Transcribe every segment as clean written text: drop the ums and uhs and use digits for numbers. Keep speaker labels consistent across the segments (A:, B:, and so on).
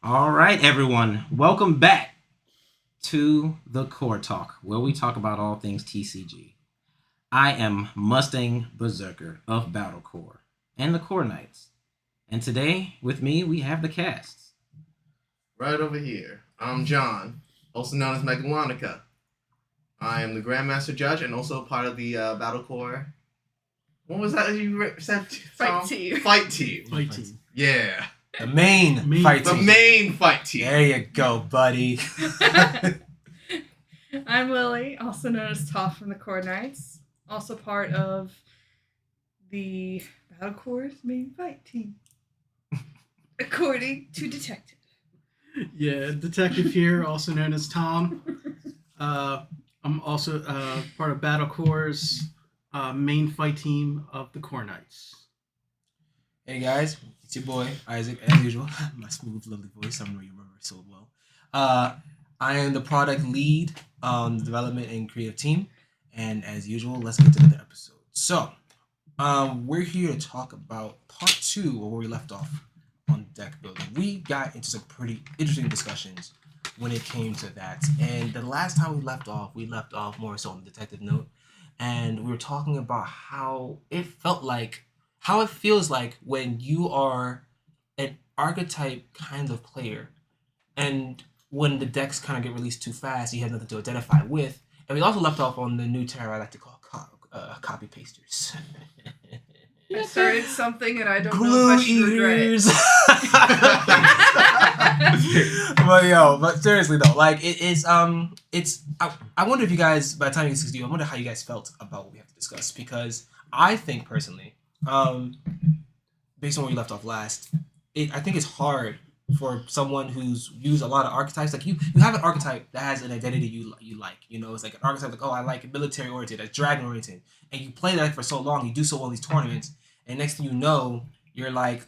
A: All right, everyone. Welcome back to the Core Talk, where we talk about all things TCG. I am Mustang Berserker of Battlecore and the Core Knights. And today, with me, we have the casts.
B: Right over here, I'm John, also known as Megawanica. I am the Grandmaster Judge and also part of the Battlecore. What was that you said?
C: Fight team.
B: Fight team.
D: Fight team.
B: Yeah.
D: The main fight
B: The
D: team.
B: main fight team.
D: There you go, buddy.
C: I'm Lily, also known as Toph from the Core Knights, also part of the Battlecore's main fight team, according to Detective.
E: Yeah, detective here, also known as Tom. I'm also part of Battlecore's main fight team of the Core Knights.
D: Hey guys, it's your boy Isaac, as usual. My smooth, lovely voice. I don't know you remember it so well. I am the product lead on the development and creative team, and as usual, let's get to the episode. So, we're here to talk about part 2 of where we left off on deck building. We got into some pretty interesting discussions when it came to that, and the last time we left off more so on the detective note, and we were talking about how it feels like when you are an archetype kind of player, and when the decks kind of get released too fast, you have nothing to identify with. And we also left off on the new term I like to call copy pasters.
C: I started something and I don't know
D: Glue
C: if I should regret
D: eaters.
C: it.
D: but seriously though, like I wonder if you guys, by the time you get to 60, I wonder how you guys felt about what we have to discuss, because I think personally, based on where you left off last, I think it's hard for someone who's used a lot of archetypes. Like you have an archetype that has an identity you like. You know, it's like an archetype like, oh, I like military oriented, that's dragon oriented, and you play that for so long, you do so well in these tournaments, and next thing you know, you're like,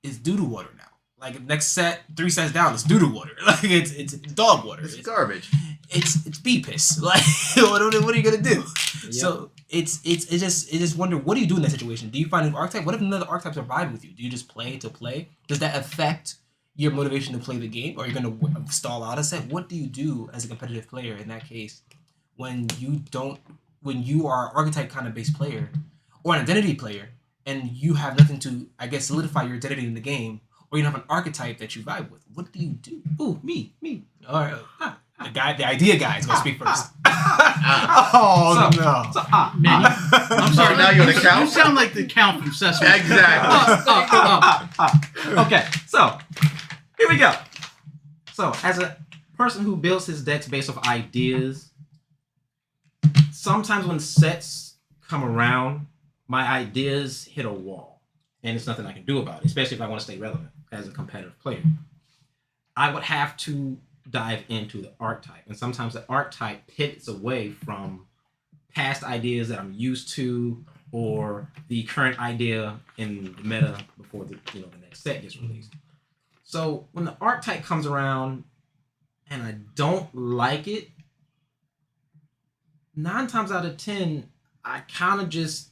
D: it's doo-doo water now. Like next set, 3 sets down, it's doo-doo water. Like it's dog water.
B: It's garbage.
D: It's bee piss. Like what are you gonna do?
A: Yep.
D: So it's just wonder, what do you do in that situation? Do you find an archetype? What if another archetype survive with you? Do you just play to play? Does that affect your motivation to play the game, or you're gonna stall out a set? What do you do as a competitive player in that case when you are an archetype kind of based player or an identity player, and you have nothing to, I guess, solidify your identity in the game, or you don't have an archetype that you vibe with? What do you do? Ooh, me. All right, the idea guy is gonna speak first. Oh no!
E: Man, I'm sorry.
B: Now you're the
E: You
B: count?
E: sound like the Count from Sesame Street.
B: Exactly.
A: Okay, so here we go. So, as a person who builds his decks based off ideas, sometimes when sets come around, my ideas hit a wall, and it's nothing I can do about it, especially if I want to stay relevant as a competitive player. I would have to dive into the archetype, and sometimes the archetype pivots away from past ideas that I'm used to, or the current idea in the meta before the next set gets released. So when the archetype comes around and I don't like it, 9 times out of 10, I kind of just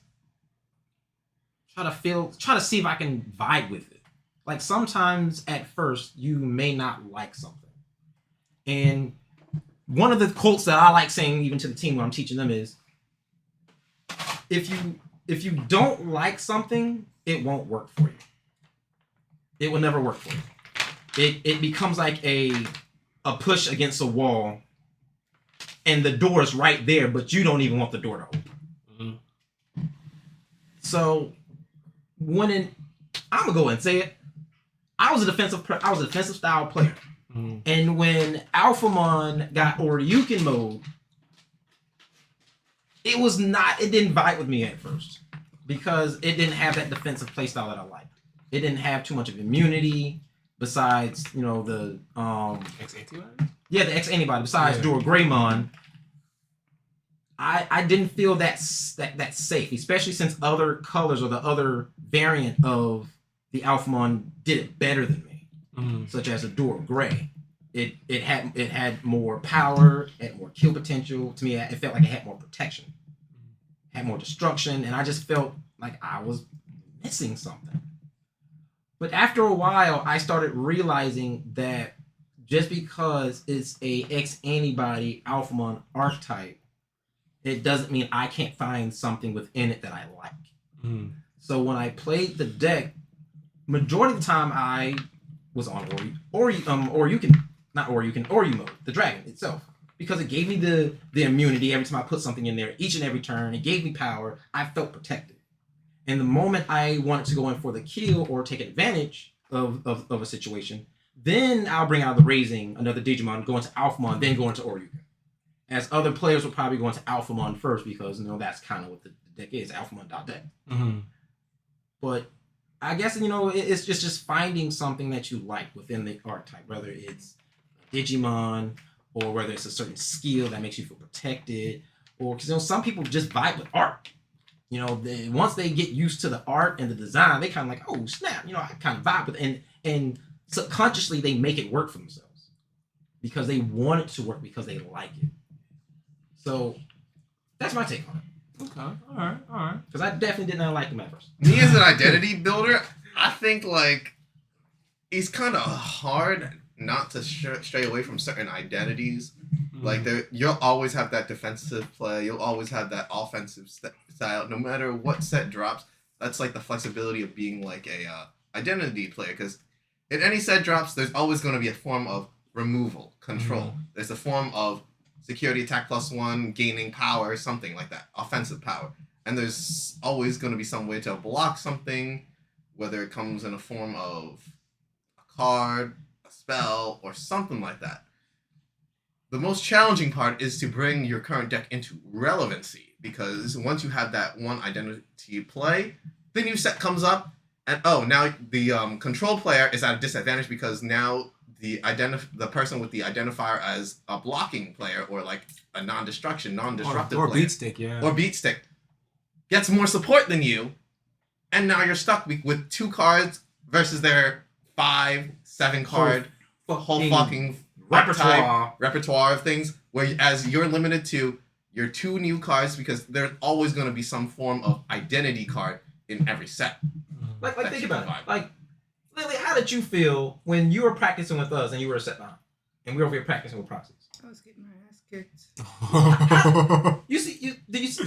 A: try to see if I can vibe with it. Like sometimes at first you may not like something. And one of the quotes that I like saying even to the team when I'm teaching them is, if you don't like something, it won't work for you. It will never work for you. It becomes like a push against a wall, and the door is right there, but you don't even want the door to open.
D: Mm-hmm.
A: So I'm gonna go and say it. I was a defensive style player.
D: Mm-hmm.
A: And when Alphamon got Oryukin mode, it didn't vibe with me at first, because it didn't have that defensive playstyle that I liked. It didn't have too much of immunity besides, the
D: X-antibody?
A: yeah, the X antibody besides Duragreymon. I didn't feel that safe, especially since other colors or the other variant of the Alphamon did it better than me, such as a Duragray. It had more power, had more kill potential. To me, it felt like it had more protection, had more destruction, and I just felt like I was missing something. But after a while, I started realizing that just because it's a X antibody Alphamon archetype, it doesn't mean I can't find something within it that I like.
D: Mm.
A: So when I played the deck, majority of the time I was on Oryu mode, the dragon itself. Because it gave me the immunity every time I put something in there, each and every turn. It gave me power. I felt protected. And the moment I wanted to go in for the kill or take advantage of a situation, then I'll bring out the Raising, another Digimon, go into Alphamon, then go into Oryuka. As other players will probably go into Alphamon first because that's kind of what the deck is, Alphamon.deck.
D: Mm-hmm.
A: But I guess it's just finding something that you like within the archetype, whether it's Digimon or whether it's a certain skill that makes you feel protected, or because some people just vibe with art. Once they get used to the art and the design, they kind of like, oh snap, I kind of vibe with it, and subconsciously they make it work for themselves because they want it to work because they like it. So that's my take on it.
D: Okay, all right.
A: Because I definitely did not like him at first.
B: Me as an identity builder, I think like it's kind of hard not to stray away from certain identities. Like you'll always have that defensive play. You'll always have that offensive style. No matter what set drops, that's like the flexibility of being like a identity player. Because in any set drops, there's always going to be a form of removal, control. There's a form of security attack +1, gaining power, something like that, offensive power. And there's always going to be some way to block something, whether it comes in a form of a card, a spell, or something like that. The most challenging part is to bring your current deck into relevancy, because once you have that one identity play, the new set comes up, and now the control player is at a disadvantage because now the person with the identifier as a blocking player or like a non-disruptive
D: or
B: player,
D: beat stick,
B: or beat stick, gets more support than you, and now you're stuck with 2 cards versus their 5-7 card whole fucking repertoire of things, whereas you're limited to your 2 new cards because there's always going to be some form of identity card in every set.
A: Like think about it. Like, Lily, how did you feel when you were practicing with us and you were a set behind, and we were over here practicing with proxies?
C: I was getting my ass kicked.
A: You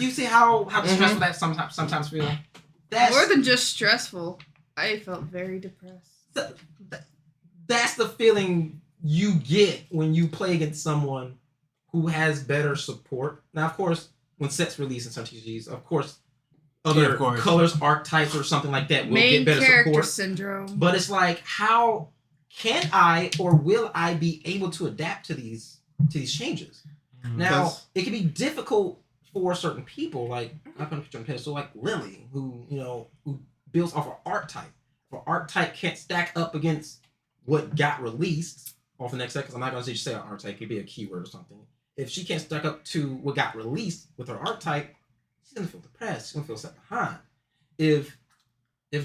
A: see how stressful that sometimes feel? That's
C: More than just stressful. I felt very depressed.
A: That's the feeling you get when you play against someone who has better support. Now, of course, when sets release in some TCGs, of course, other colors, archetypes, or something like that will
C: Main
A: get better
C: character
A: support.
C: syndrome.
A: But it's like, how can I or will I be able to adapt to these changes? Now, it can be difficult for certain people, like I'm going to picture on pedestal, like Lily, who builds off an archetype. If an archetype can't stack up against what got released off the next set, because I'm not going to say an archetype, it could be a keyword or something. If she can't stack up to what got released with her archetype, she's going to feel depressed. She's going to feel set behind. If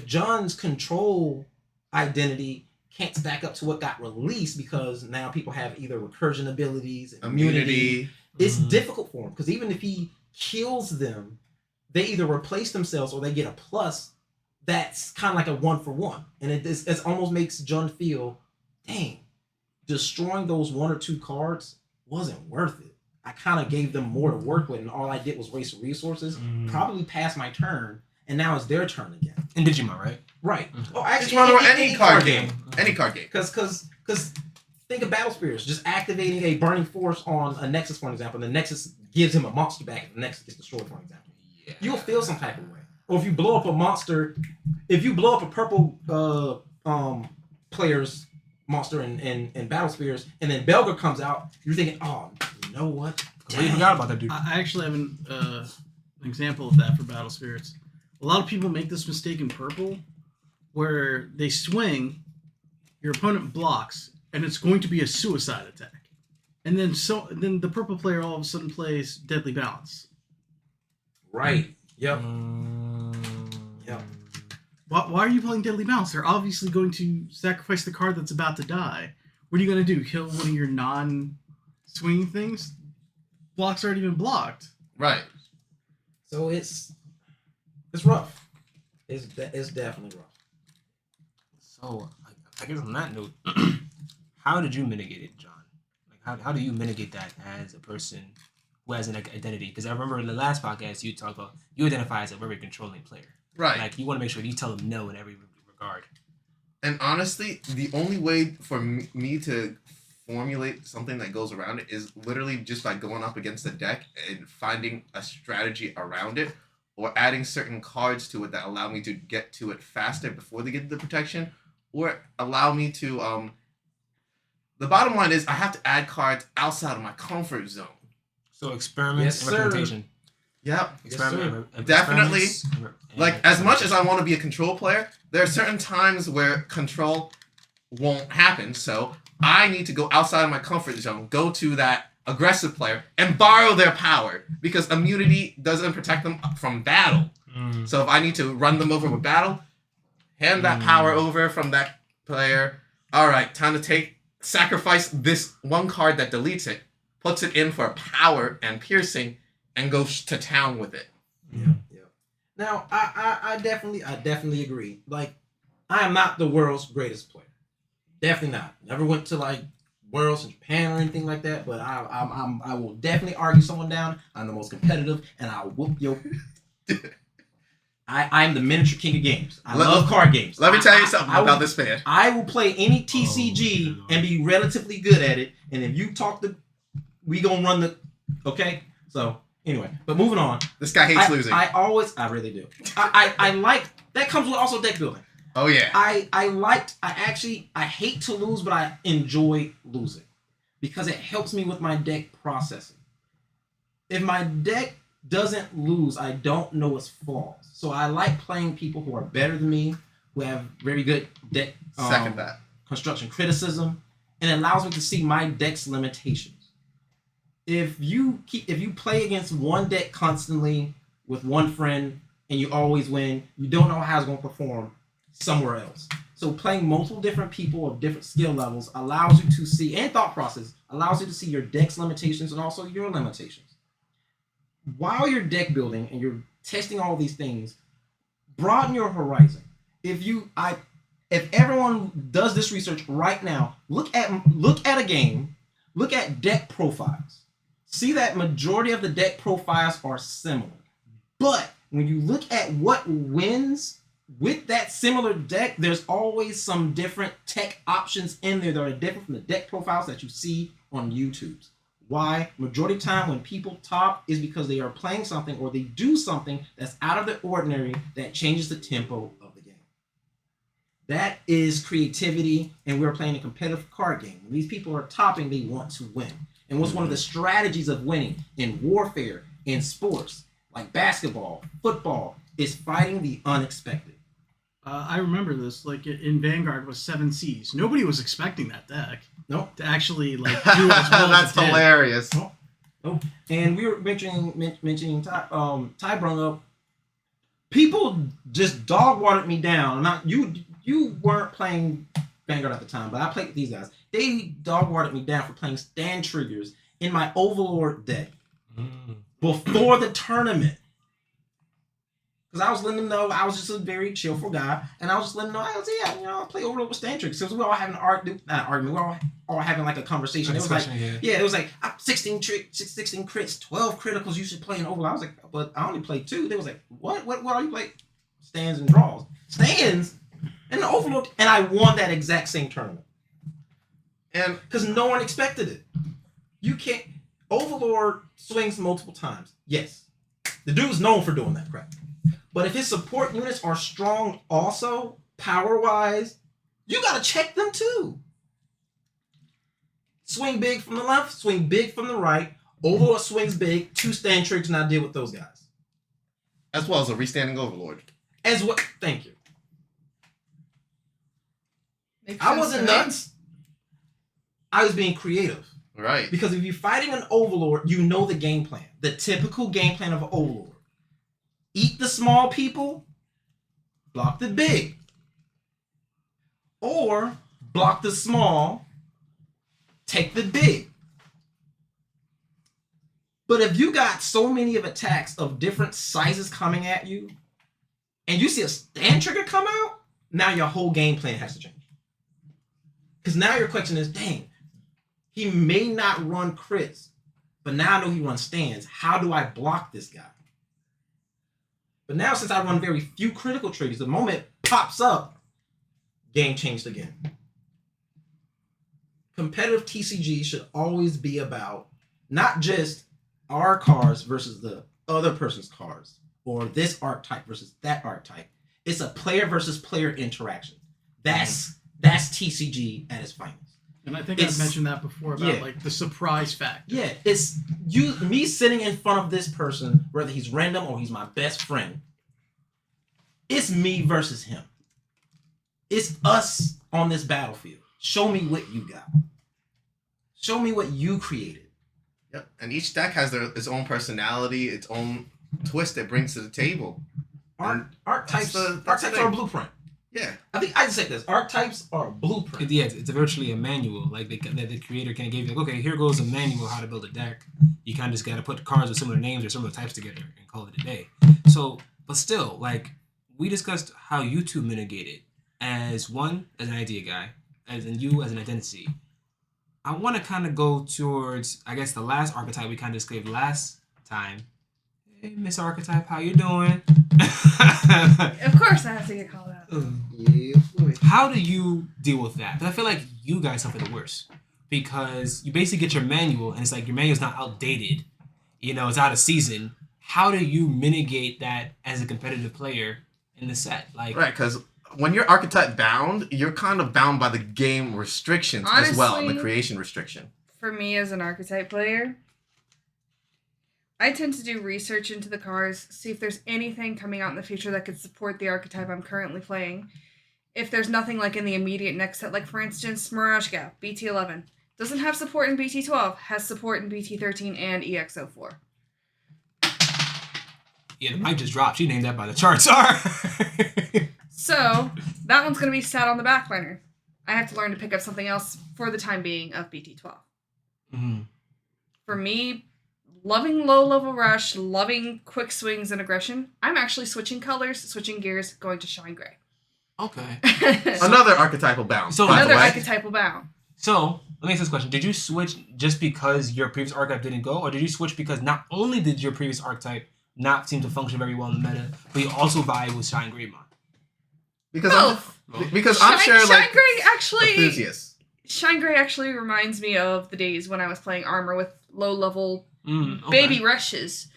A: John's control identity can't stack up to what got released because now people have either recursion abilities, immunity, it's difficult for him, because even if he kills them, they either replace themselves or they get a plus that's kind of like a 1-for-1. And it almost makes John feel, dang, destroying those 1 or 2 cards wasn't worth it. I kind of gave them more to work with, and all I did was waste resources, probably passed my turn, and now it's their turn again.
D: In Digimon, right?
A: Right.
B: Oh, actually, any card game. Any card game.
A: Because think of Battle Spears, just activating a Burning Force on a Nexus, for example, and the Nexus gives him a monster back, and the Nexus gets destroyed, for example. Yeah. You'll feel some type of way. Or if you blow up a monster, if you blow up a purple player's monster in Battle Spears, and then Belger comes out, you're thinking, oh, you know what?
D: I forgot about that dude.
E: I actually have an example of that for Battle Spirits. A lot of people make this mistake in Purple, where they swing, your opponent blocks, and it's going to be a suicide attack. And then the Purple player all of a sudden plays Deadly Balance.
A: Right. Yep.
E: Yep. Why are you playing Deadly Balance? They're obviously going to sacrifice the card that's about to die. What are you going to do? Kill one of your non-swinging things? Block's already been blocked.
B: Right.
A: So it's rough. It's definitely rough.
D: So I guess on that note, how did you mitigate it, John? Like how do you mitigate that as a person who has an identity? Because I remember in the last podcast you talked about you identify as a very controlling player.
B: Right.
D: Like you want to make sure you tell them no in every regard.
B: And honestly, the only way for me to formulate something that goes around it is literally just by going up against the deck and finding a strategy around it, or adding certain cards to it that allow me to get to it faster before they get the protection, or allow me to the bottom line is I have to add cards outside of my comfort zone.
D: So experiments
A: Yes,
D: and
A: sir.
D: recommendation.
B: Yep.
D: Definitely.
B: Like, as much as I want to be a control player, there are certain times where control won't happen. So I need to go outside of my comfort zone, go to that aggressive player, and borrow their power. Because immunity doesn't protect them from battle. So if I need to run them over with battle, hand that power over from that player. All right, time to sacrifice this one card that deletes it, puts it in for power and piercing, and goes to town with it.
A: Yeah. Now, I definitely agree. Like, I am not the world's greatest player. Definitely not. Never went to like Worlds in Japan or anything like that. But I will definitely argue someone down. I'm the most competitive, and I'll whoop your. I'm the miniature king of games. I love card games.
B: Let me tell you something about this man.
A: I will play any TCG and be relatively good at it. And if you talk we gonna run the. Okay, so. Anyway, but moving on.
B: This guy hates losing.
A: I really do. I like that comes with also deck building.
B: Oh yeah.
A: I hate to lose, but I enjoy losing because it helps me with my deck processing. If my deck doesn't lose, I don't know its flaws. So I like playing people who are better than me, who have very good deck
B: Second that.
A: construction criticism, and it allows me to see my deck's limitations. If you play against one deck constantly with one friend and you always win, you don't know how it's going to perform somewhere else. So playing multiple different people of different skill levels allows you to see, and thought process allows you to see your deck's limitations and also your limitations. While you're deck building and you're testing all these things, broaden your horizon. If everyone does this research right now, look at a game, look at deck profiles. See that majority of the deck profiles are similar. But when you look at what wins with that similar deck, there's always some different tech options in there that are different from the deck profiles that you see on YouTube. Why? Majority of the time when people top is because they are playing something or they do something that's out of the ordinary that changes the tempo of the game. That is creativity, and we're playing a competitive card game. When these people are topping, they want to win. And what's one of the strategies of winning in warfare, in sports, like basketball, football, is fighting the unexpected.
E: I remember this, like in Vanguard was 7 Cs. Nobody was expecting that deck.
A: Nope.
E: To actually like do as well
B: That's
E: as it did.
B: hilarious.
A: Nope. And we were mentioning Ty brought up, people just dog watered me down. You weren't playing Vanguard at the time, but I played with these guys. They dog watered me down for playing stand triggers in my Overlord deck before the tournament. Because I was letting them know I was just a very chillful guy, and I was just letting them know I play Overlord with stand triggers. Because we were all having not argument, we were all having like a conversation. It was like, it was like 16 crits, 12 criticals you should play in Overlord. I was like, but I only played 2. They was like, what are you playing? Stands and draws. Stands and the Overlord, and I won that exact same tournament. And because no one expected it. You can't. Overlord swings multiple times. Yes. The dude's known for doing that crap. But if his support units are strong also, power-wise, you gotta check them too. Swing big from the left, swing big from the right. Overlord swings big, 2 stand triggers, and I deal with those guys.
B: As well as a restanding Overlord.
A: Thank you.
C: Makes
A: I
C: sense
A: wasn't
C: to me.
A: nuts. I was being creative.
B: Right.
A: Because if you're fighting an Overlord, you know the game plan. The typical game plan of an Overlord. Eat the small people, block the big. Or block the small, take the big. But if you got so many of attacks of different sizes coming at you, and you see a stand trigger come out, now your whole game plan has to change. Because now your question is, dang, he may not run crits, but now I know he runs stands. How do I block this guy? But now since I run very few critical triggers, the moment it pops up, game changed again. Competitive TCG should always be about not just our cards versus the other person's cards, or this archetype versus that archetype. It's a player versus player interaction. That's TCG at its finest.
E: And I think I've mentioned that before about like the surprise factor.
A: Yeah, it's me sitting in front of this person, whether he's random or he's my best friend. It's me versus him. It's us on this battlefield. Show me what you got. Show me what you created.
B: Yep. And each deck has its own personality, its own twist it brings to the table.
A: Archetypes are a blueprint.
B: Yeah.
A: I think I just said this. Archetypes are a blueprint.
D: Yeah, it's virtually a manual. Like the creator can give you, like, okay, here goes a manual how to build a deck. You kind of just got to put cards with similar names or similar types together and call it a day. So, but still, like, we discussed how you two mitigated as an idea guy, and you as an identity. I want to kind of go towards, I guess, the last archetype we kind of discussed last time. Hey, Miss Archetype, how you doing?
C: Of course I have to get called out.
A: Yeah.
D: How do you deal with that? Because I feel like you guys suffer the worst. Because you basically get your manual, and it's like your manual's not outdated. You know, it's out of season. How do you mitigate that as a competitive player in the set? Like,
B: right, because when you're archetype bound, you're kind of bound by the game restrictions as well, and the creation restriction.
C: For me as an archetype player, I tend to do research into the cards, see if there's anything coming out in the future that could support the archetype I'm currently playing. If there's nothing like in the immediate next set, like for instance, Mirage Gap, BT11. Doesn't have support in BT12, has support in BT13 and EX04.
D: Yeah, the mic just dropped. She named that by the charts.
C: So, that one's going to be sat on the back burner. I have to learn to pick up something else for the time being of BT12.
D: Mm-hmm.
C: For me, loving low-level rush, loving quick swings and aggression, I'm actually switching colors, switching gears, going to Shine Gray.
D: Okay.
B: Another archetypal bound.
D: So
C: Another archetypal bound.
D: So, let me ask this question. Did you switch just because your previous archetype didn't go, or did you switch because not only did your previous archetype not seem to function very well in the meta, but you also vibe with Shine Gray Mon?
B: Because
C: Both.
B: I'm sure, like,
C: Shine Gray actually...
B: enthusiasts.
C: Shine Gray actually reminds me of the days when I was playing armor with low-level
D: Okay.
C: baby rushes.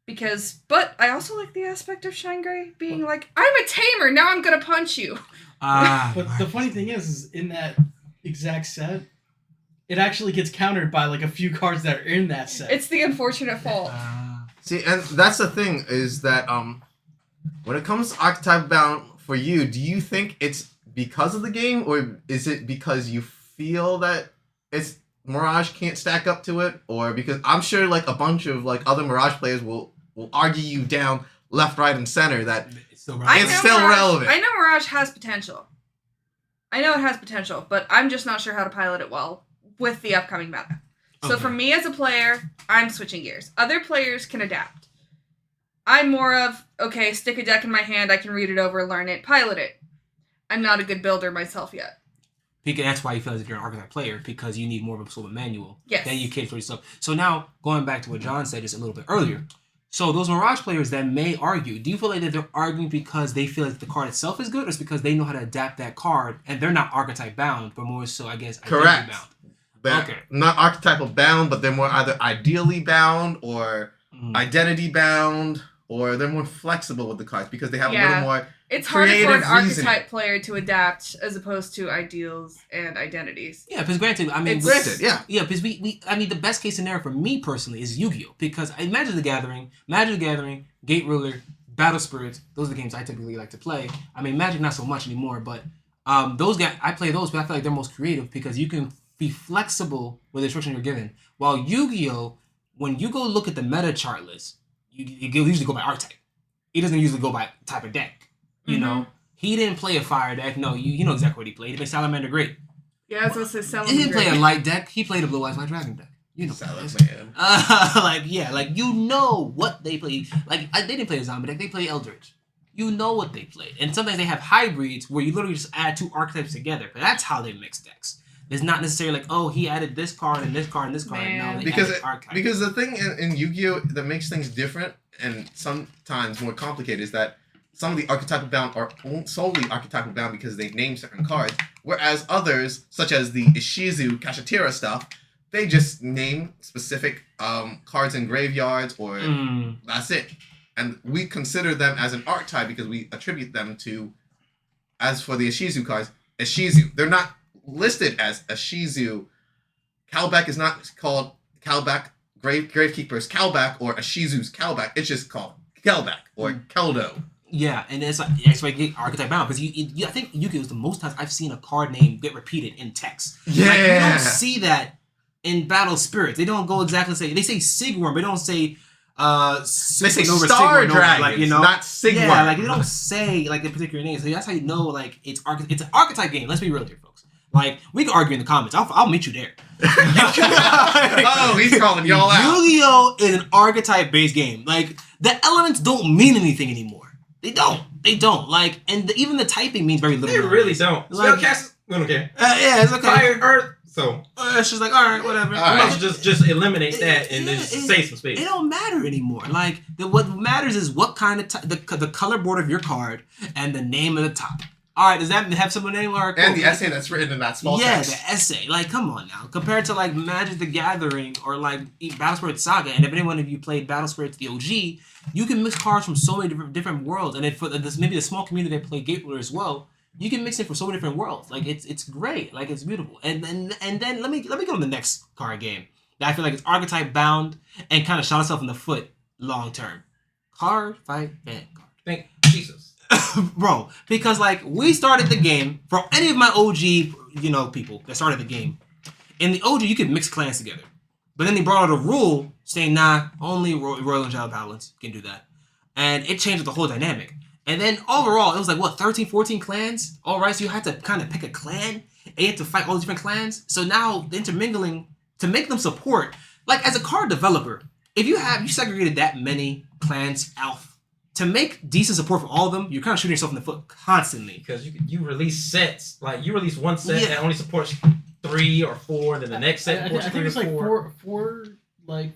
C: But I also like the aspect of Shine Gray being like, I'm a tamer, now I'm gonna punch you.
E: But the funny thing is in that exact set, it actually gets countered by like a few cards that are in that set.
C: It's the unfortunate fault.
B: See, and that's the thing, is that when it comes to archetype bound for you, do you think it's because of the game, or is it because you feel that it's Mirage can't stack up to it? Or because I'm sure like a bunch of like other Mirage players will argue you down left, right, and center that
D: it's still
B: relevant.
C: I know Mirage has potential. I know it has potential, but I'm just not sure how to pilot it well with the upcoming meta. So
D: Okay.
C: for me as a player, I'm switching gears. Other players can adapt. I'm more of, okay, stick a deck in my hand, I can read it over, learn it, pilot it. I'm not a good builder myself yet.
D: Because that's why you feel as if you're an archetype player, because you need more of a sort of manual.
C: Yes.
D: Then you cater for yourself. So now, going back to what John said just a little bit earlier. So those Mirage players that may argue, do you feel like that they're arguing because they feel like the card itself is good, or it's because they know how to adapt that card, and they're not archetype bound, but more so, I guess, identity
B: Correct.
D: bound?
B: They're
D: Okay.
B: not archetypal bound, but they're more either ideally bound or identity bound, or they're more flexible with the cards because they have a little more.
C: It's harder for an
B: creative reasoning.
C: archetype player to adapt as opposed to ideals and identities.
D: Yeah, because granted, I mean,
B: Granted, yeah.
D: Yeah, because I mean, the best case scenario for me personally is Yu-Gi-Oh! Because Magic the Gathering, Gate Ruler, Battle Spirits, those are the games I typically like to play. I mean, Magic not so much anymore, but those guys, I play those, but I feel like they're most creative because you can be flexible with the instruction you're given. While Yu-Gi-Oh!, when you go look at the meta chart list, you usually go by archetype. He doesn't usually go by type of deck. You know, he didn't play a fire deck. No, you know exactly what he played. He played Salamander Great.
C: Yeah, I was going to say Salamander.
D: He didn't play a light deck. He played a Blue Eyes White Dragon deck. You know,
B: Salamander.
D: like you know what they play. Like they didn't play a zombie deck. They play Eldritch. you know what they played. And sometimes they have hybrids where you literally just add two archetypes together. But that's how they mix decks. It's not necessarily like, oh, he added this card and this card and this card.
C: Man.
D: And now they
B: Because
D: added archetypes.
B: because the thing in Yu-Gi-Oh that makes things different and sometimes more complicated is that some of the archetypal bound are solely archetypal bound because they name certain cards, whereas others, such as the Ishizu Kashatira stuff, they just name specific cards in graveyards or that's it. And we consider them as an archetype because we attribute them to, as for the Ishizu cards, Ishizu. They're not listed as Ishizu. Kalbak is not called Kalbak, Gravekeeper's Kalbak, or Ishizu's Kalbak. It's just called Kalbak or Keldo.
D: Yeah, and it's like archetype bound because I think Yu-Gi-Oh is the most times I've seen a card name get repeated in text.
B: Yeah.
D: Like, you don't see that in Battle Spirits. They don't go exactly they say Sigworm, but they don't say
B: They say
D: Supernova,
B: Star
D: Sigworm,
B: Dragons,
D: like, you know,
B: not Sigma.
D: yeah, like they don't say like the particular names. So that's how you know like it's an archetype game. Let's be real here, folks. Like we can argue in the comments. I'll meet you there.
B: Oh, he's calling y'all out.
D: Yu-Gi-Oh is an archetype based game. Like the elements don't mean anything anymore. They don't. They don't. Like, and even the typing means very little.
A: They really don't.
D: Like-
A: Spellcasters, we don't care.
D: Yeah, it's okay.
A: Fire and Earth, so
D: It's just like, all right, whatever.
B: All right.
A: let's just eliminate that and
D: Yeah,
A: just say some space.
D: It don't matter anymore. Like, what matters is what kind of the color board of your card and the name of the top. All right, does that have some name or a quote?
B: And the essay that's written in that small
D: Yeah,
B: text.
D: the essay. Like, come on now. Compared to like Magic the Gathering or like Battle Spirits Saga, and if anyone of you played Battle Spirits the OG, you can mix cards from so many different worlds. And if for this maybe the small community that play Gateway as well, you can mix it from so many different worlds. Like it's great. Like it's beautiful. And then let me go to the next card game that I feel like it's archetype bound and kind of shot itself in the foot long term. Card Fight Vanguard.
A: Thank Jesus.
D: Bro, because like we started the game for any of my OG, people that started the game. In the OG, you could mix clans together, but then they brought out a rule saying, nah, only Royal and Child Balance can do that, and it changed the whole dynamic. And then overall, it was like what 13, 14 clans. All right, so you had to kind of pick a clan, and you had to fight all these different clans. So now the intermingling to make them support, like as a card developer, if you segregated that many clans out. To make decent support for all of them, you're kind of shooting yourself in the foot constantly.
A: Because you release sets, like you release one set
D: Yeah.
A: that only supports 3 or 4, then the next set
E: I
A: supports
E: think
A: 3
E: it's
A: or
E: like
A: 4.
E: four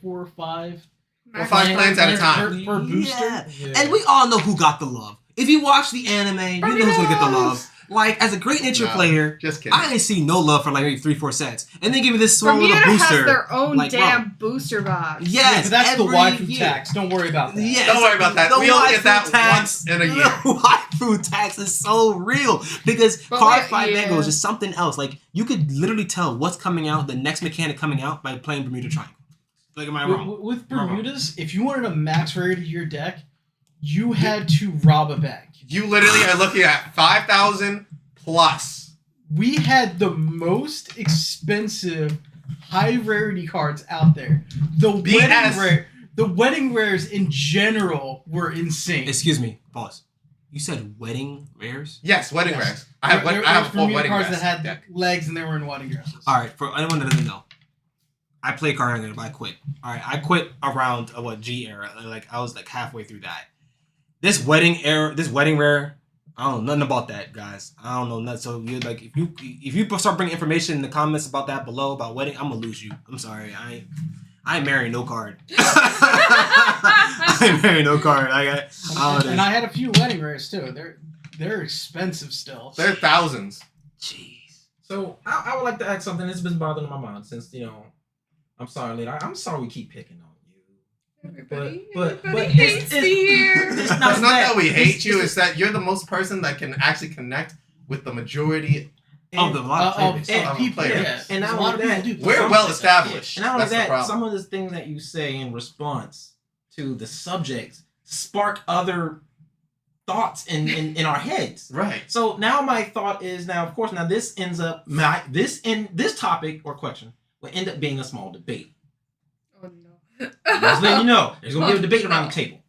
E: or five.
B: Or 5 clans at a time.
E: Per booster.
D: Yeah. And we all know who got the love. If you watch the anime, you know who's gonna get the love. Like, as a great nature
B: No,
D: player,
B: just kidding.
D: I ain't seen no love for like maybe 3-4 sets. And then give me this small
C: Bermuda
D: little booster.
C: has their own
D: like,
C: damn booster box.
D: Yes,
E: but that's the
D: every
E: waifu
D: year.
E: tax. Don't worry about that.
D: Yes,
B: Don't worry about that.
D: the
B: We only get that
D: waifu tax.
B: once in a year.
D: The waifu tax is so real because
C: But
D: Card
C: wait,
D: Fight
C: yeah.
D: Mango is just something else. Like you could literally tell what's coming out, the next mechanic coming out by playing Bermuda Triangle. Like, am I wrong?
E: With Bermudas, if you wanted a max rarity to your deck, you had to rob a bank.
B: You literally are looking at 5,000 plus.
E: We had the most expensive high rarity cards out there.
B: BS.
E: The wedding rares in general were insane.
D: Excuse me, pause. You said wedding rares?
B: Yes, wedding
E: Yes.
B: rares. I have
E: There
B: 4
E: Bermuda
B: wedding
E: cards
B: rares.
E: that had
B: deck.
E: legs and they were in wedding dresses.
D: All right, for anyone that doesn't know, I play card game, but I quit. All right, I quit around G era. Like I was like halfway through that. This wedding rare, I don't know nothing about that, guys. I don't know nothing. So you like if you start bringing information in the comments about that below about wedding, I'm gonna lose you. I'm sorry. I ain't marrying no card. I ain't marrying no card.
E: And I had a few wedding rares too. They're expensive still.
B: They're thousands.
D: Jeez.
A: So I would like to ask something that's been bothering my mind since I'm sorry, Lena. I'm sorry we keep picking on you.
C: Everybody
A: But
C: hates me here.
A: It's
B: It's not that we hate you, it's that you're the most person that can actually connect with the majority
D: Of the lot
E: Of
B: of
E: people,
B: players.
E: yeah.
A: And
E: There's
A: not
E: a lot
A: only
E: of
A: that,
E: people do.
B: We're well established.
A: And not only
B: That's the
A: that,
B: problem.
A: some of the things that you say in response to the subjects spark other thoughts in our heads.
B: Right.
A: So now my thought is of course this ends up this topic or question will end up being a small debate.
C: Oh no.
A: Just letting you know, there's gonna be a debate around the table.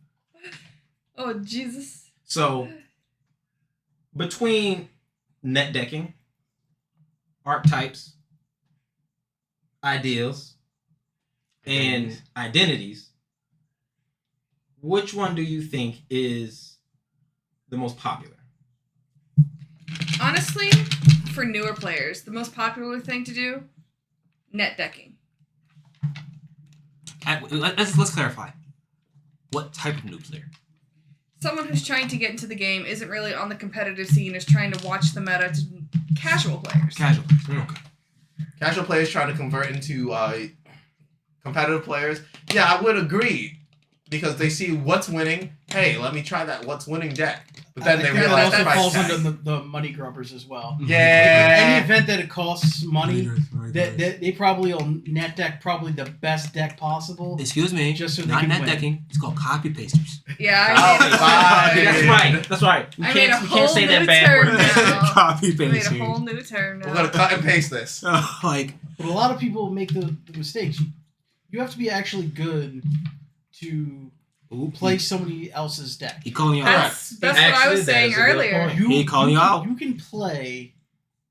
C: Oh Jesus.
A: So between net decking, archetypes, ideals, and identities, which one do you think is the most popular?
C: Honestly, for newer players, the most popular thing to do, net decking.
D: Let's clarify. What type of new player?
C: Someone who's trying to get into the game isn't really on the competitive scene, is trying to watch the meta to casual players.
D: Casual. Okay.
B: Casual players trying to convert into competitive players. Yeah, I would agree. Because they see what's winning. Hey, let me try that what's winning deck. But then
E: I
B: they
E: think
B: realize
E: that
B: the
E: also
B: price
E: falls
B: tag.
E: under the money grubbers as well.
B: Yeah.
E: Any event that it costs money, they probably will net deck probably the best deck possible.
D: Excuse me.
E: Just so they
D: not
E: can
D: net
E: win.
D: decking. It's called copy pasters.
C: Yeah,
B: Oh,
C: I made
B: fine.
A: That's right. That's right. We
C: I made a
A: we
C: whole
A: can't say that
C: new
A: bad
C: term
A: word.
C: now.
D: Copy
C: I made
D: pasters.
C: a whole new term now.
B: We're gonna cut and paste this.
D: Like,
E: But a lot of people make the mistakes. You have to be actually good to play somebody else's deck.
D: he calling you out.
C: That's what I
A: Actually,
C: was
A: that
C: saying
A: is a good
C: earlier.
A: point.
D: He calling you out.
E: You can play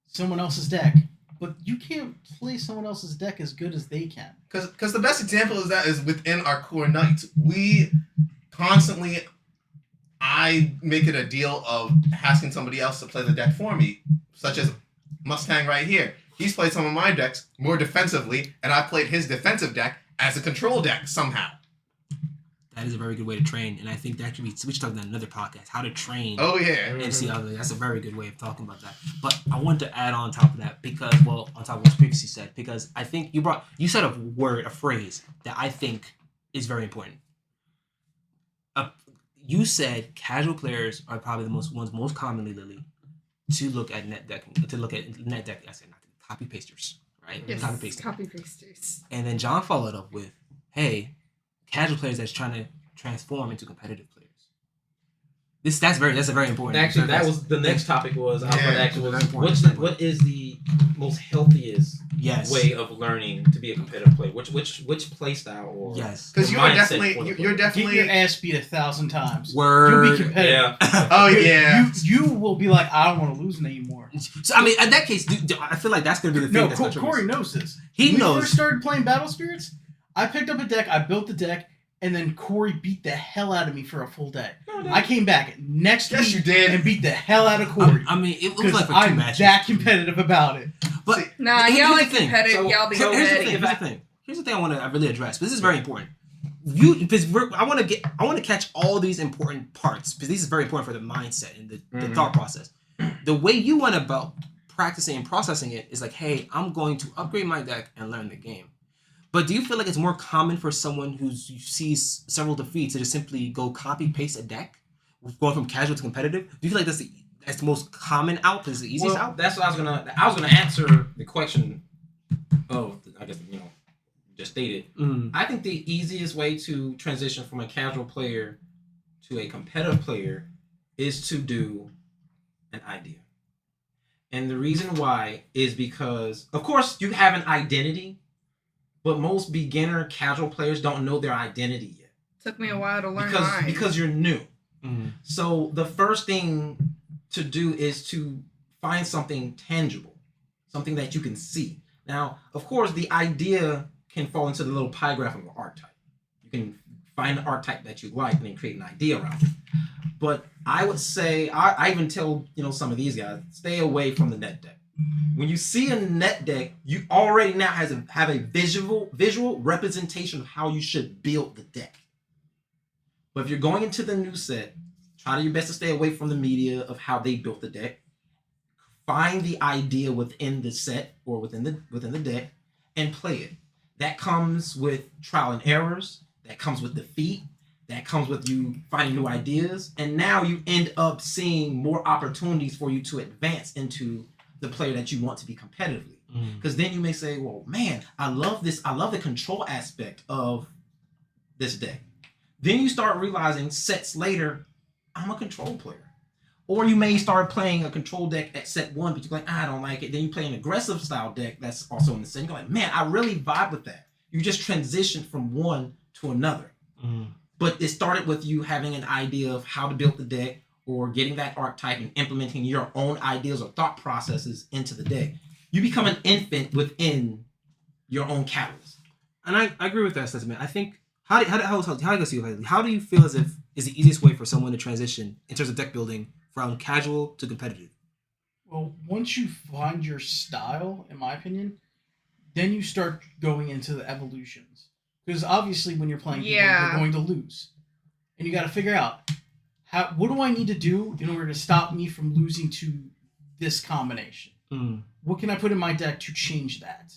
E: someone else's deck, but you can't play someone else's deck as good as they can.
B: Because the best example of that is within our core knights. We constantly, I make it a deal of asking somebody else to play the deck for me, such as Mustang right here. He's played some of my decks more defensively, and I played his defensive deck as a control deck somehow.
D: That is a very good way to train, and I think that should be. We should talk about another podcast, how to train.
B: Oh yeah.
D: And see how that's a very good way of talking about that. But I want to add on top of that because, well, on top of what previously said, because I think you said a phrase that I think is very important. You said casual players are probably the ones most commonly, Lily, to look at net decking. I said not copy pasters, right?
C: Yes,
D: Copy pasting.
C: copy pasters.
D: And then John followed up with, "Hey, casual players that's trying to transform into competitive players." That's a very important.
A: Actually, that was the next topic. Was I was going to ask you,
D: Very important.
A: what is the most healthiest way of learning to be a competitive player? Which play style or
D: Yes.
B: Because
A: the
B: you're
A: mindset
B: definitely
A: for the
B: you're
A: player?
E: Get
B: definitely.
E: your ass beat 1,000 times.
D: Word.
E: You'll be competitive.
A: Yeah.
B: Oh yeah.
E: You will be like, I don't want to lose anymore.
D: So I mean, in that case, I feel like that's gonna be the thing.
E: No,
D: that's gonna trigger
E: Corey
D: us.
E: knows this.
D: He
E: When we
D: knows.
E: first started playing Battle Spirits, I picked up a deck, I built the deck, and then Corey beat the hell out of me for a full day. I came back next
B: Yes,
E: week
B: you did.
E: and beat the hell out of Corey.
D: I mean, it was
E: Because
D: like for two
E: I'm
D: matches.
E: that competitive about it.
D: But
C: Nah,
D: here's
C: y'all
D: the
C: ain't
D: thing.
C: competitive.
A: So-
C: Y'all be
D: Here's the
C: ready.
D: thing. Here's the thing I want to really address. This is very important. I want to catch all these important parts because this is very important for the mindset and the thought process. The way you went about practicing and processing it is like, hey, I'm going to upgrade my deck and learn the game. But do you feel like it's more common for someone who sees several defeats to just simply go copy paste a deck, going from casual to competitive? Do you feel like that's the most common out? Because it's the easiest
A: Well,
D: out.
A: that's what I was gonna answer the question of I guess just stated. I think the easiest way to transition from a casual player to a competitive player is to do an idea. And the reason why is because, of course, you have an identity, but most beginner casual players don't know their identity yet.
C: Took me a while to learn mine.
A: Because you're new. So the first thing to do is to find something tangible, something that you can see. Now, of course, the idea can fall into the little pie graph of an archetype. You can find an archetype that you like and then create an idea around it. But I would say, I even tell some of these guys, stay away from the net deck. When you see a net deck, you already now have a visual representation of how you should build the deck. But if you're going into the new set, try your best to stay away from the media of how they built the deck. Find the idea within the set or within the deck and play it. That comes with trial and errors. That comes with defeat. That comes with you finding new ideas. And now you end up seeing more opportunities for you to advance into the player that you want to be competitively. Because then you may say, well, man, I love this. I love the control aspect of this deck. Then you start realizing sets later, I'm a control player. Or you may start playing a control deck at set 1, but you're like, I don't like it. Then you play an aggressive style deck that's also in the set. You're like, man, I really vibe with that. You just transition from one to another. But it started with you having an idea of how to build the deck or getting that archetype and implementing your own ideas or thought processes into the deck. You become an infant within your own catalyst.
D: And I agree with that sentiment. I think how do you feel as if is the easiest way for someone to transition in terms of deck building from casual to competitive?
E: Well, once you find your style, in my opinion, then you start going into the evolutions. Because obviously, when you're playing people,
C: Yeah.
E: you're going to lose, and you got to figure out what do I need to do in order to stop me from losing to this combination. What can I put in my deck to change that?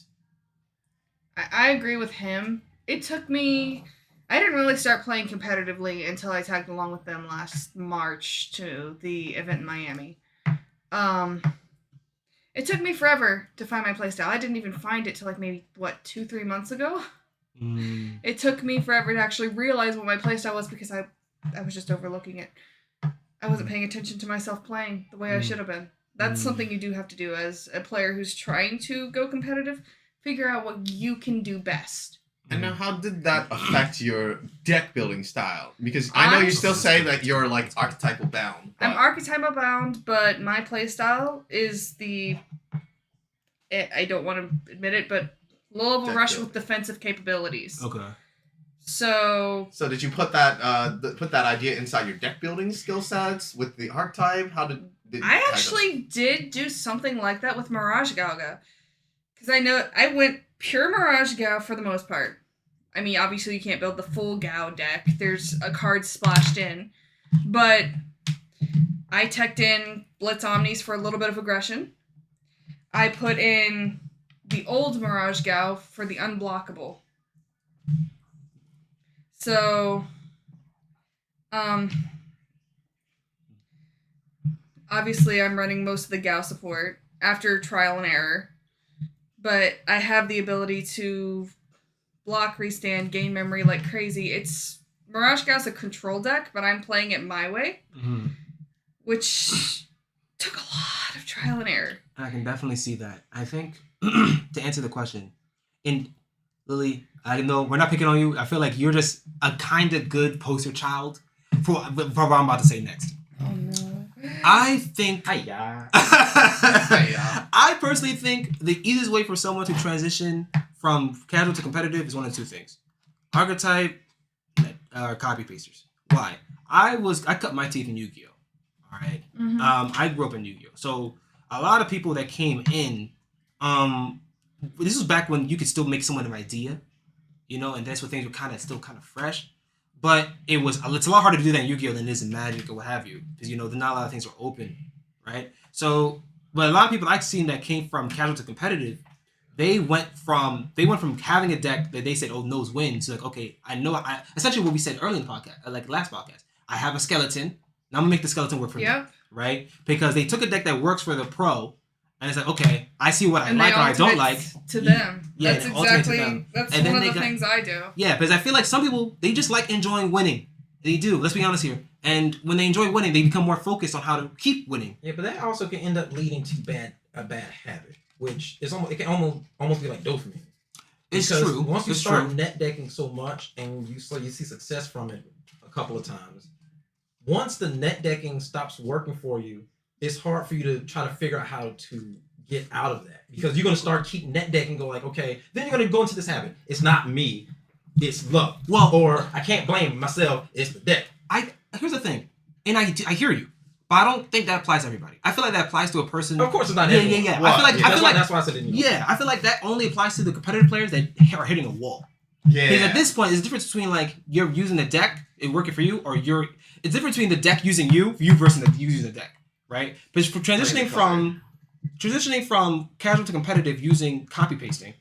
C: I agree with him. It took me. I didn't really start playing competitively until I tagged along with them last March to the event in Miami. It took me forever to find my playstyle. I didn't even find it till like maybe 2-3 months ago. It took me forever to actually realize what my playstyle was because I was just overlooking it. I wasn't paying attention to myself playing the way I should have been. That's something you do have to do as a player who's trying to go competitive. Figure out what you can do best.
B: And now, how did that affect your deck building style? Because I know you still say that you're like archetypal bound.
C: I'm archetypal bound, but my playstyle is I don't want to admit it, but low-level
B: Deck
C: rush
B: building.
C: with defensive capabilities.
D: Okay.
C: So
B: did you put that idea inside your deck building skill sets with the archetype? How did
C: I actually did do something like that with Mirage Galga. Because I know I went pure Mirage Gao for the most part. I mean, obviously you can't build the full Gao deck. There's a card splashed in. But I teched in Blitz Omnis for a little bit of aggression. I put in the old Mirage Gao for the unblockable. So, obviously I'm running most of the Gao support after trial and error. But I have the ability to block, restand, gain memory like crazy. Mirage Gao's a control deck, but I'm playing it my way, which took a lot of trial and error.
D: I can definitely see that. I think to answer the question, Lily, I know we're not picking on you. I feel like you're just a kind of good poster child for what I'm about to say next.
C: Oh no.
D: I think
A: Hiya.
D: I personally think the easiest way for someone to transition from casual to competitive is one of two things: archetype or copy pasters. Why? I cut my teeth in Yu-Gi-Oh. All right. I grew up in Yu-Gi-Oh. So a lot of people that came in, this was back when you could still make someone an idea, and that's when things were still kind of fresh. But it's a lot harder to do that in Yu-Gi-Oh than it is in Magic or what have you, because not a lot of things are open, right? So, but a lot of people I've seen that came from casual to competitive, they went from having a deck that they said, oh, knows wins. So like, okay, I know. Essentially what we said earlier in the podcast, like last podcast, I have a skeleton. Now I'm gonna make the skeleton work for me, right? Because they took a deck that works for the pro, and it's like, okay, I see what I like or I don't like
C: to them.
D: Yeah,
C: That's
D: and alternate to
C: exactly
D: them.
C: that's
D: And
C: one
D: then
C: of the things I do.
D: Yeah, because I feel like some people, they just like enjoying winning. They do. Let's be honest here. And when they enjoy winning, they become more focused on how to keep winning.
A: Yeah, but that also can end up leading to a bad habit, which is it can almost be like dopamine.
D: It's
A: Because
D: true.
A: Once you
D: It's
A: start
D: true.
A: net decking so much and you see success from it a couple of times, once the net decking stops working for you, it's hard for you to try to figure out how to get out of that, because you're going to start keep net decking and go like, okay, then you're going to go into this habit. It's not me, it's luck. Or I can't blame myself, it's the deck.
D: Here's the thing, and I hear you, but I don't think that applies to everybody. I feel like that applies to a person.
A: Of course, it's not
D: Yeah,
A: everyone.
D: yeah.
A: Why?
D: I feel like
A: that's why I said it.
D: Yeah, I feel like that only applies to the competitive players that are hitting a wall.
B: Yeah.
D: Because at this point, there's a difference between like you're using the deck, it working for you, or it's different between the deck using you versus you using the deck, right? But for transitioning from casual to competitive using copy pasting.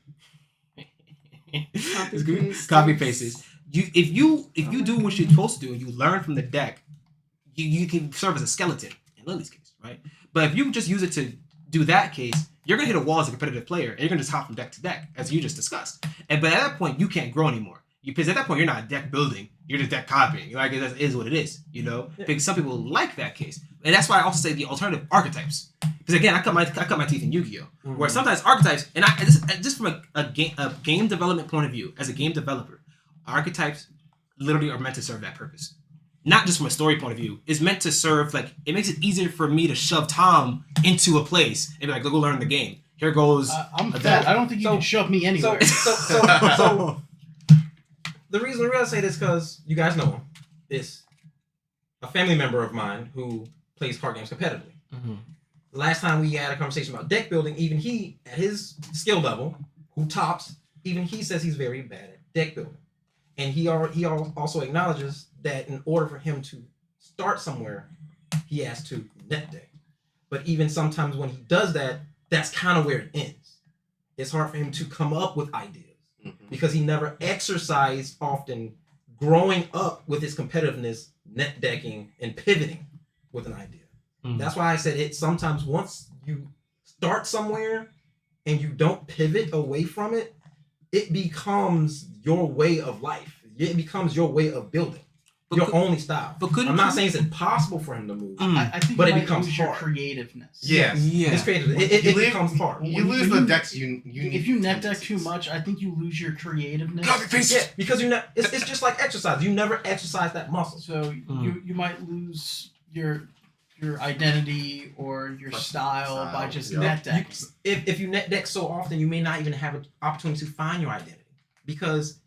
D: Copy pastes. If you do what you're supposed to do and you learn from the deck, you can serve as a skeleton in Lily's case, right? But if you just use it to do that case, you're gonna hit a wall as a competitive player, and you're gonna just hop from deck to deck, as you just discussed. But at that point, you can't grow anymore. Because at that point, you're not deck building; you're just deck copying. Like that is what it is, Yeah. Because some people like that case, and that's why I also say the alternative archetypes. Because again, I cut my teeth in Yu-Gi-Oh, where sometimes archetypes, and just from a game development point of view, as a game developer, archetypes literally are meant to serve that purpose. Not just from a story point of view. It's meant to serve, like, it makes it easier for me to shove Tom into a place and be like, go learn the game. Here goes.
E: I'm fat. I don't think you can shove me anywhere.
A: So the reason I say this because you guys know him. It's a family member of mine who plays card games competitively.
D: Mhm.
A: The last time we had a conversation about deck building, even he, at his skill level, who tops, even he says he's very bad at deck building. And he also acknowledges that in order for him to start somewhere, he has to net deck. But even sometimes when he does that, that's kind of where it ends. It's hard for him to come up with ideas because he never exercised often growing up with his competitiveness, net decking, and pivoting with an idea. That's why I said it sometimes once you start somewhere and you don't pivot away from it, it becomes your way of life. It becomes your way of building. Your only style.
D: But
A: I'm not saying it's impossible for him to move.
E: I think
A: But
E: you
A: it
E: might
A: becomes
E: lose your
A: hard.
E: creativeness.
B: Yes.
D: Yeah.
A: It's creative. It becomes hard.
B: You lose the decks you need.
E: If you net deck too much, I think you lose your creativeness.
A: Yeah, because it's just like exercise. You never exercise that muscle.
E: So you might lose your identity or your style by just net deck.
A: If you net deck so often, you may not even have an opportunity to find your identity because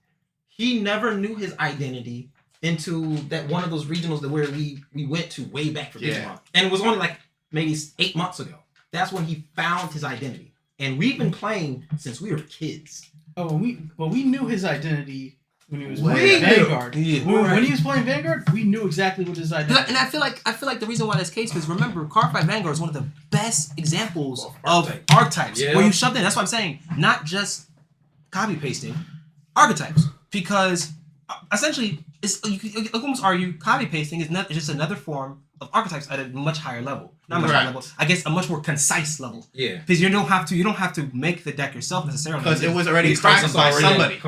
A: he never knew his identity into that one of those regionals that where we went to way back for this month, and it was only like maybe 8 months ago. That's when he found his identity, and we've been playing since we were kids.
E: Oh, we knew his identity when he was
B: We
E: playing
B: knew.
E: Vanguard.
D: Yeah.
E: When he was playing Vanguard, we knew exactly what his identity.
D: And I feel like the reason why that's the case is remember, Cardfight Vanguard is one of the best examples of archetypes where you shoved in. That's what I'm saying. Not just copy pasting, archetypes, because essentially you could almost argue copy pasting is just another form of archetypes at a much higher level. Not much higher level. I guess a much more concise level.
A: Yeah.
D: Because you don't have to make the deck yourself necessarily.
B: Because it was already practiced by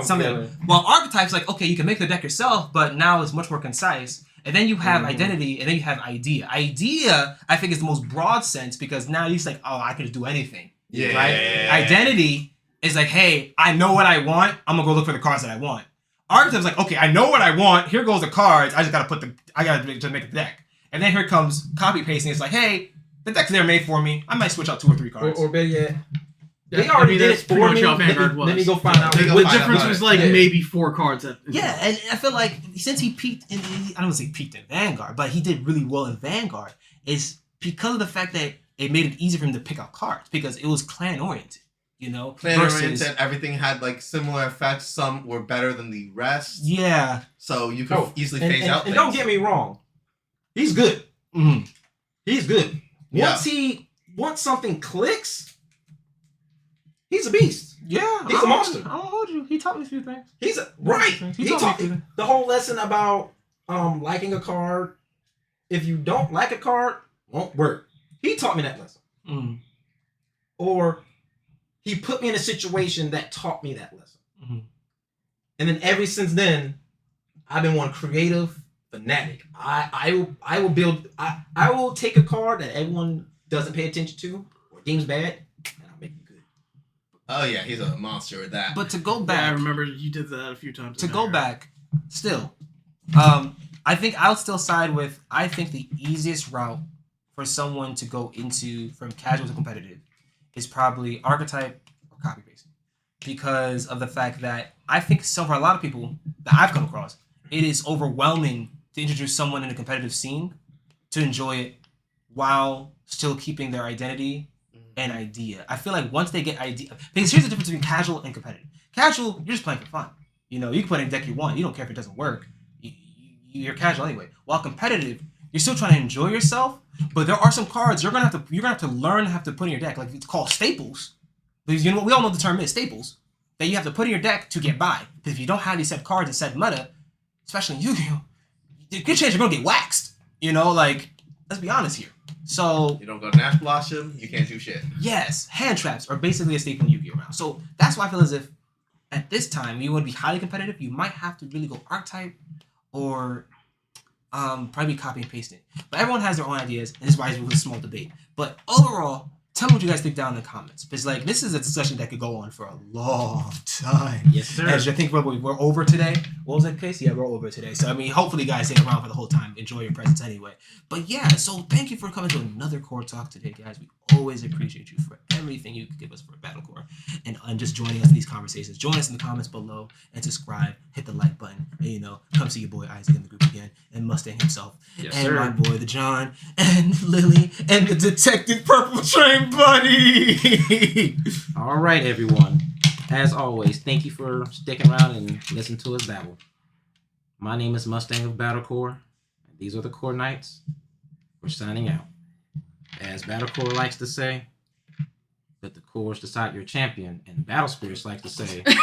B: somebody.
D: Well, archetypes like okay, you can make the deck yourself, but now it's much more concise. And then you have identity, and then you have idea. Idea, I think, is the most broad sense because now you're like, oh, I can just do anything.
B: Yeah.
D: Right. Identity is like, hey, I know what I want. I'm gonna go look for the cards that I want. Archetype's like, okay, I know what I want. Here goes the cards. I gotta just make the deck. And then here comes copy pasting. It's like, hey, the deck's there made for me. I might switch out 2 or 3 cards.
A: Or better yet,
E: Yeah,
A: they already did it
E: that's pretty
A: for
E: much
A: me.
E: how Vanguard
A: Let me
E: was.
A: go find out.
B: They go
E: The
B: find out
E: difference
B: about
E: was
B: it.
E: like
A: Yeah.
E: maybe 4 cards.
D: Yeah, and I feel like since he peaked I don't want to say peaked in Vanguard, but he did really well in Vanguard, is because of the fact that it made it easy for him to pick out cards because it was clan oriented, you know?
B: Plan oriented, everything had like similar effects. Some were better than the rest.
D: Yeah.
B: So you could easily phase out
A: And
B: things.
A: don't get me wrong, he's good.
D: Mm-hmm.
A: He's good.
B: Yeah.
A: Once something clicks, he's a beast.
D: Yeah.
A: He's a monster.
D: I don't hold you. He taught me a few things.
A: He taught me the whole lesson about liking a card. If you don't like a card, won't work. He taught me that lesson.
D: Mm.
A: Or he put me in a situation that taught me that lesson.
D: Mm-hmm.
A: And then ever since then, I've been one creative fanatic. I will take a card that everyone doesn't pay attention to or deems bad, and I'll make it good.
B: Oh yeah, he's a monster with that.
D: But to go
E: Yeah, I
D: back,
E: remember you did that a few times.
D: to go back, still, I think I'll still side with. I think the easiest route for someone to go into from casual to competitive is probably archetype or copy pasting, because of the fact that I think for a lot of people that I've come across, it is overwhelming to introduce someone in a competitive scene to enjoy it while still keeping their identity and idea. I feel like once they get idea, because here's the difference between casual and competitive. Casual, you're just playing for fun. You know, you can put in a deck you want. You don't care if it doesn't work. You're casual anyway. While competitive, you're still trying to enjoy yourself, but there are some cards you're gonna have to learn to put in your deck. Like it's called staples. Because you know we all know what the term is, staples. That you have to put in your deck to get by. Because if you don't have these set cards in set meta, especially in Yu-Gi-Oh, good chance you're gonna get waxed. You know, like let's be honest here. So
B: you don't go to Nash Blossom, you can't do shit.
D: yes, hand traps are basically a staple in Yu-Gi-Oh around. So that's why I feel as if at this time you want to be highly competitive, you might have to really go archetype or probably copy and paste it. But everyone has their own ideas, and this is why it's a really small debate. But overall, tell me what you guys think down in the comments. Because like this is a discussion that could go on for a long time.
A: Yes, sir.
D: As I think we're over today. What was that case? Yeah, we're over today. So I mean, hopefully, you guys stay around for the whole time. Enjoy your presence anyway. But yeah, so thank you for coming to another core talk today, guys. We always appreciate you for everything you give us for Battlecore and just joining us in these conversations. Join us in the comments below and subscribe. Hit the like button. And come see your boy Isaac in the group again and Mustang himself.
A: Yes,
D: and
A: sir.
D: my boy the John and Lily and the Detective Purple Train Buddy.
A: All right, everyone. As always, thank you for sticking around and listening to us babble. My name is Mustang of Battlecore. These are the Core Knights. We're signing out. As Battlecore likes to say, let the cores decide your champion, and Battle Spirits like to say, let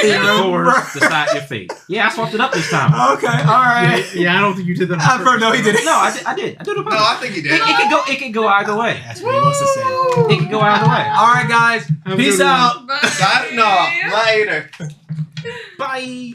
A: the cores decide your fate. Yeah, I swapped it up this time.
D: Okay, all right.
E: Yeah, I don't think you did that.
D: I've heard no, he didn't.
A: No, I did. I did it.
B: No, I think he did.
A: It could go either way.
D: That's what he wants to say.
A: It could go either way.
D: All right, guys.
E: Have a
D: Peace
E: good one.
D: out.
C: Bye.
B: Signing off. Later.
A: Bye.